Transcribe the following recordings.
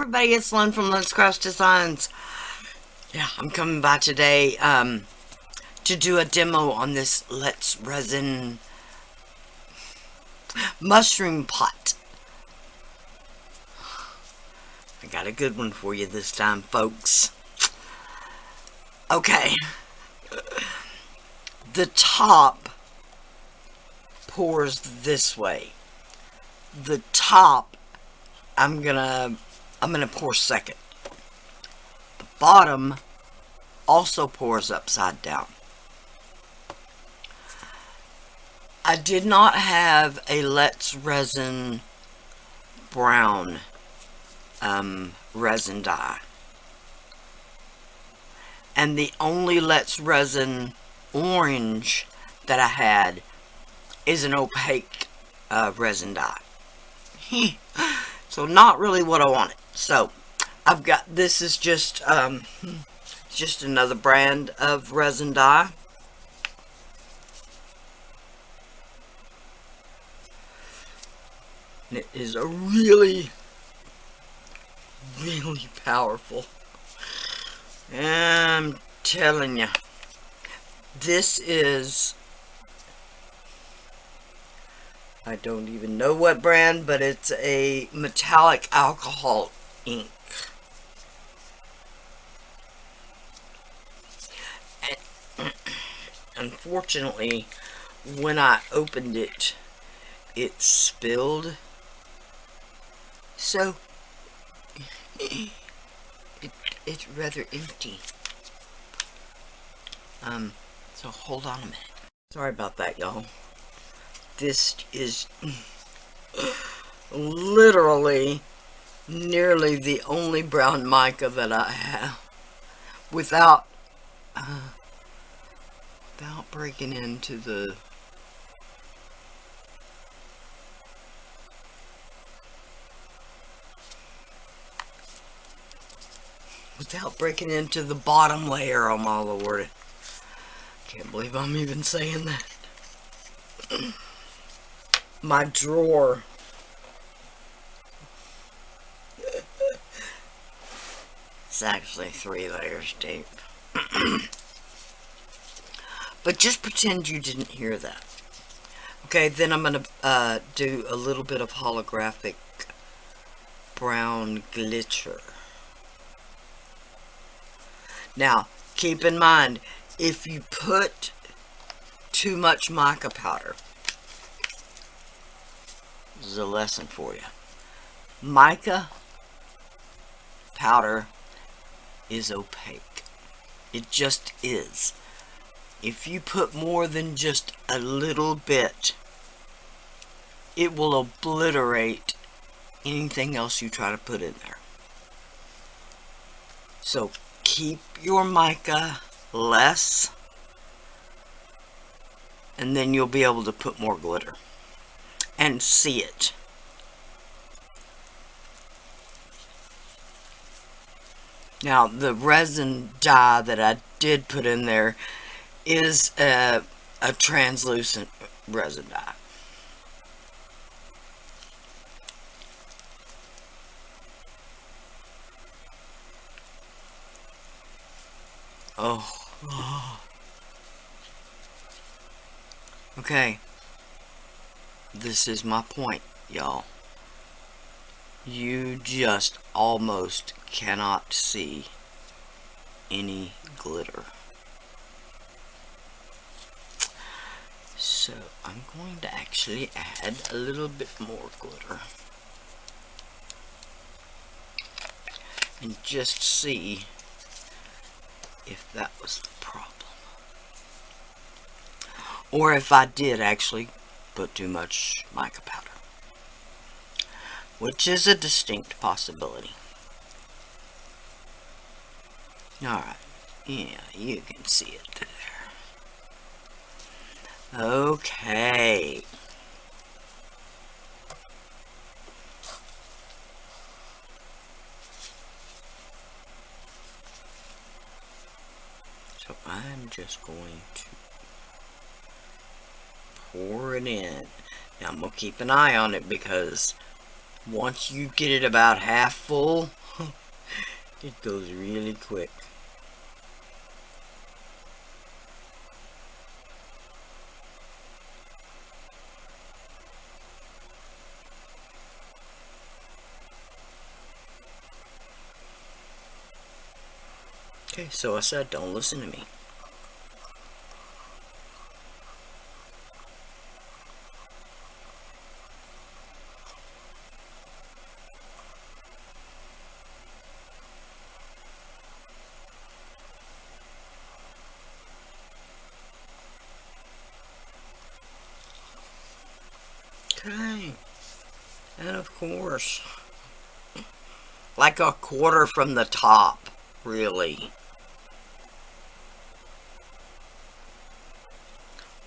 Everybody, it's Lyn from LynzCraftz Designz. Yeah, I'm coming by today to do a demo on this Resin mushroom pot. I got a good one for you this time, folks. Okay. The top pours this way. The top I'm gonna pour second. The bottom also pours upside down. I did not have a Let's Resin brown resin dye. And the only Let's Resin orange that I had is an opaque resin dye. So not really what I wanted. So I've got, this is just another brand of resin dye. And it is a really powerful. I'm telling you, this is, I don't even know what brand, but it's a metallic alcohol ink. And unfortunately, when I opened it, it spilled. So it's rather empty. So hold on a minute. Sorry about that, y'all. This is literally nearly the only brown mica that I have without breaking into the bottom layer. Oh my lord. Can't believe I'm even saying that. My drawer. It's actually 3 layers deep. But just pretend you didn't hear that. Okay, then I'm going to do a little bit of holographic brown glitter. Now, keep in mind, if you put too much mica powder, this is a lesson for you. Mica powder is opaque. It just is. If you put more than just a little bit, it will obliterate anything else you try to put in there. So keep your mica less, and then you'll be able to put more glitter and see it. Now, the resin dye that I did put in there is a translucent resin dye. Oh. Okay. This is my point, y'all. You just almost cannot see any glitter. So I'm going to actually add a little bit more glitter. And just see if that was the problem. Or if I did actually put too much mica powder. Which is a distinct possibility. Alright. Yeah, you can see it there. Okay. So I'm just going to pour it in. Now I'm going to keep an eye on it, because once you get it about half full, It goes really quick. Okay, so I said don't listen to me. Okay, and of course, like a quarter from the top, really.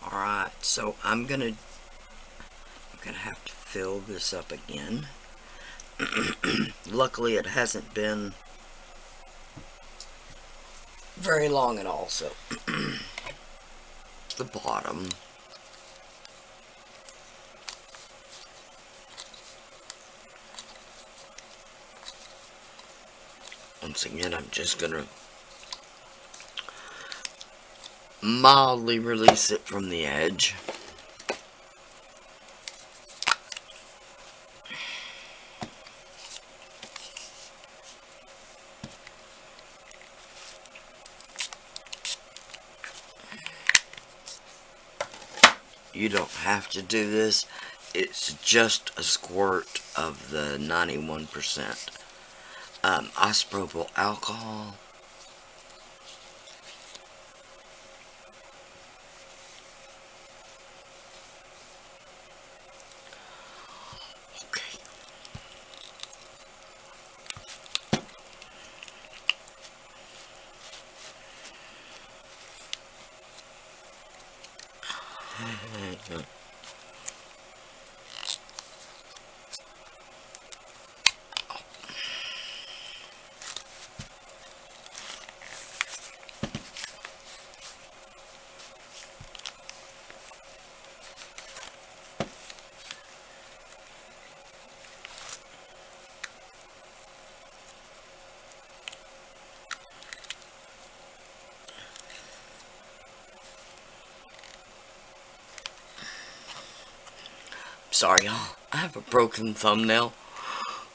Alright, so I'm gonna have to fill this up again. Luckily it hasn't been very long at all, so the bottom. Once again, I'm just gonna mildly release it from the edge. You don't have to do this. It's just a squirt of the 91% isopropyl alcohol. Okay. Sorry, y'all. I have a broken thumbnail.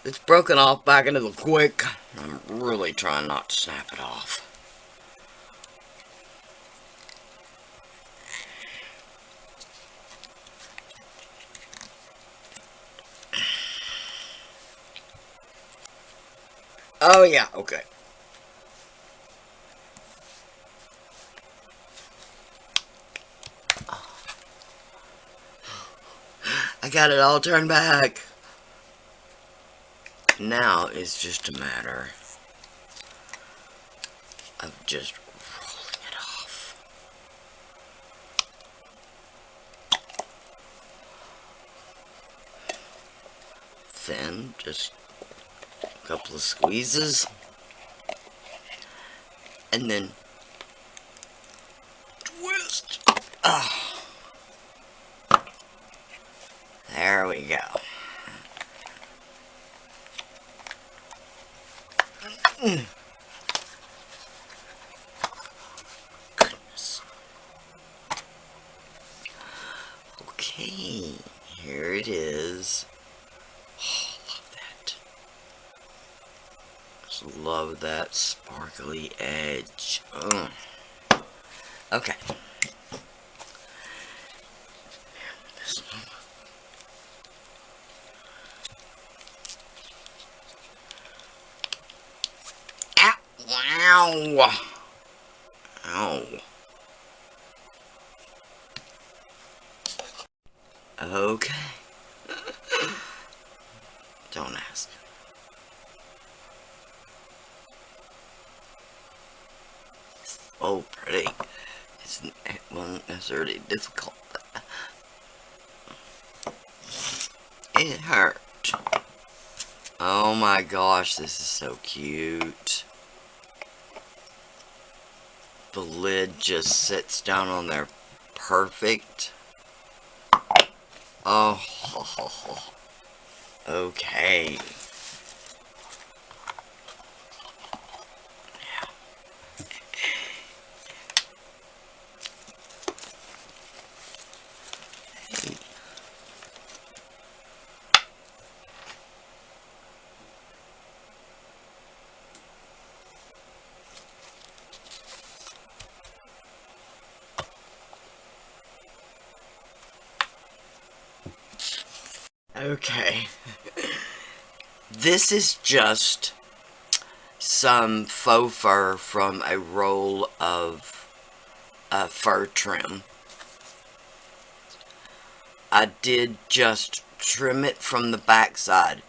It's broken off back into the quick. I'm really trying not to snap it off. Oh yeah, okay. I got it all turned back. Now it's just a matter of just rolling it off. Then just a couple of squeezes. And then twist. Oh. There we go. Goodness. Okay, here it is. Oh, love that. Just love that sparkly edge. Oh. Okay. This one. Ow! Ow. Okay. Don't ask. Oh, pretty. It wasn't necessarily difficult, but it hurt. Oh my gosh, this is so cute. The lid just sits down on there perfect. Oh, okay. Okay. This is just some faux fur from a roll of fur trim. I did just trim it from the backside.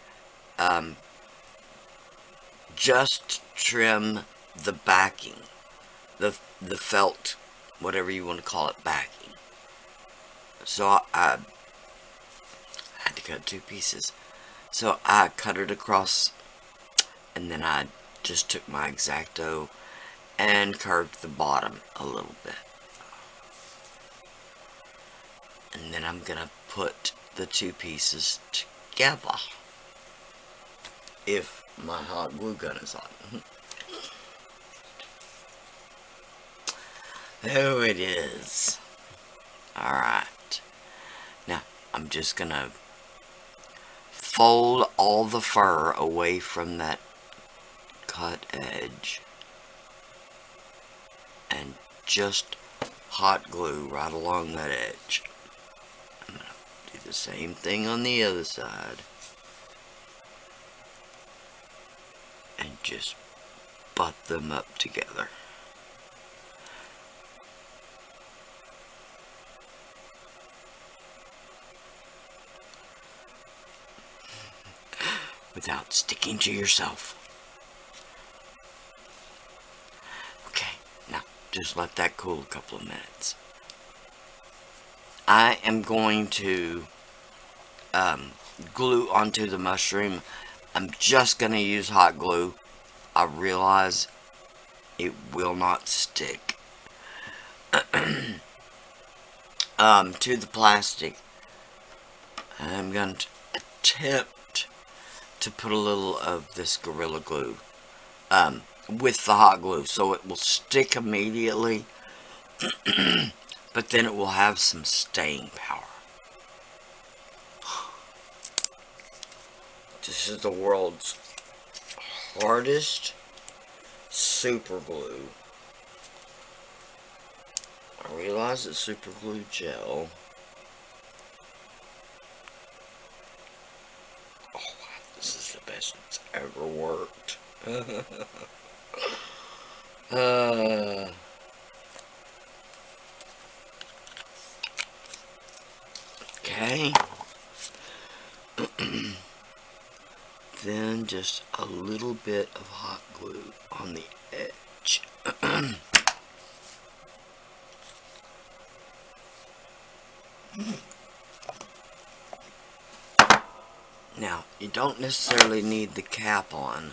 Just trim the backing. The felt, whatever you want to call it, backing. So I had to cut 2 pieces. So I cut it across, and then I just took my X-Acto and curved the bottom a little bit. And then I'm gonna put the 2 pieces together. If my hot glue gun is on. Oh, it is. Alright. Now, I'm just gonna fold all the fur away from that cut edge and just hot glue right along that edge. I'm gonna do the same thing on the other side and just butt them up together. Without sticking to yourself. Okay, now just let that cool a couple of minutes. I am going to glue onto the mushroom. I'm just going to use hot glue. I realize it will not stick to the plastic. I'm going to attempt to put a little of this Gorilla Glue with the hot glue, so it will stick immediately, but then it will have some staying power. This is the world's hardest super glue. I realize it's super glue gel. This is the best it's ever worked. Okay. Then just a little bit of hot glue on the edge. Now, you don't necessarily need the cap on,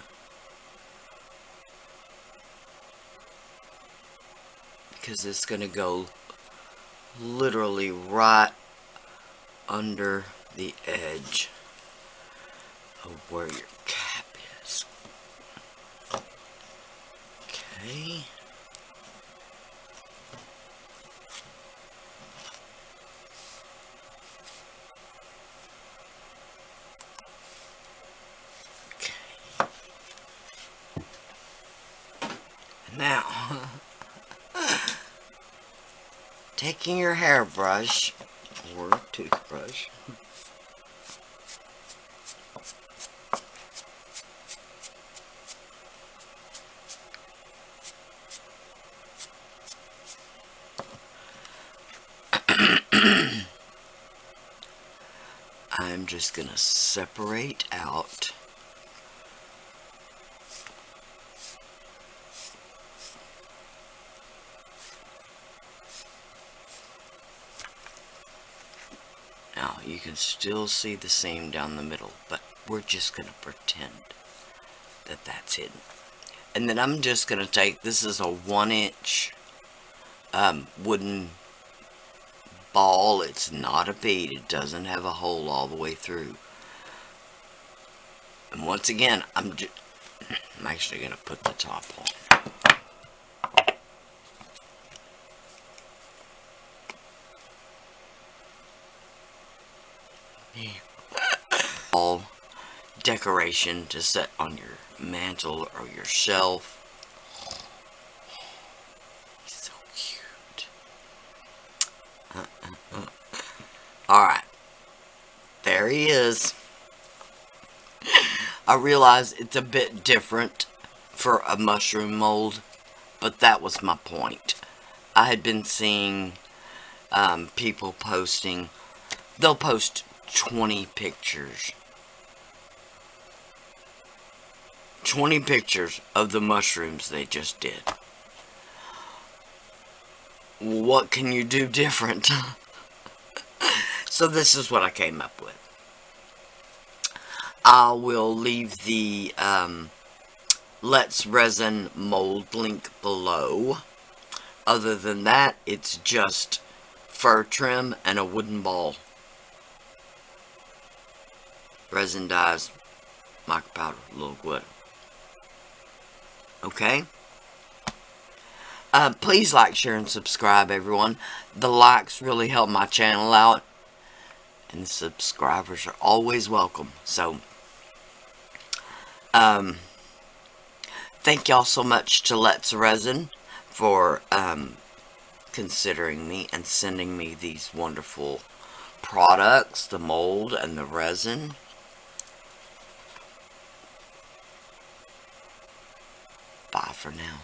because it's going to go literally right under the edge of where your cap is. Okay. Now, taking your hairbrush or toothbrush, I'm just going to separate out now. You can still see the seam down the middle, but we're just going to pretend that that's hidden. And then I'm just going to take, this is a 1-inch wooden ball. It's not a bead. It doesn't have a hole all the way through. And once again, I'm actually going to put the top on. All decoration to set on your mantle or your shelf. He's so cute. Alright. There there he is. I realize it's a bit different for a mushroom mold, but that was my point. I had been seeing people posting, they'll post 20 pictures. 20 pictures of the mushrooms they just did. What can you do different? So this is what I came up with. I will leave the Let's Resin mold link below. Other than that, it's just fur trim and a wooden ball. Resin dyes, mica powder, a little glitter. Okay? Please like, share, and subscribe, everyone. The likes really help my channel out. And the subscribers are always welcome. So, thank y'all so much to Let's Resin for considering me and sending me these wonderful products, the mold and the resin. Bye for now.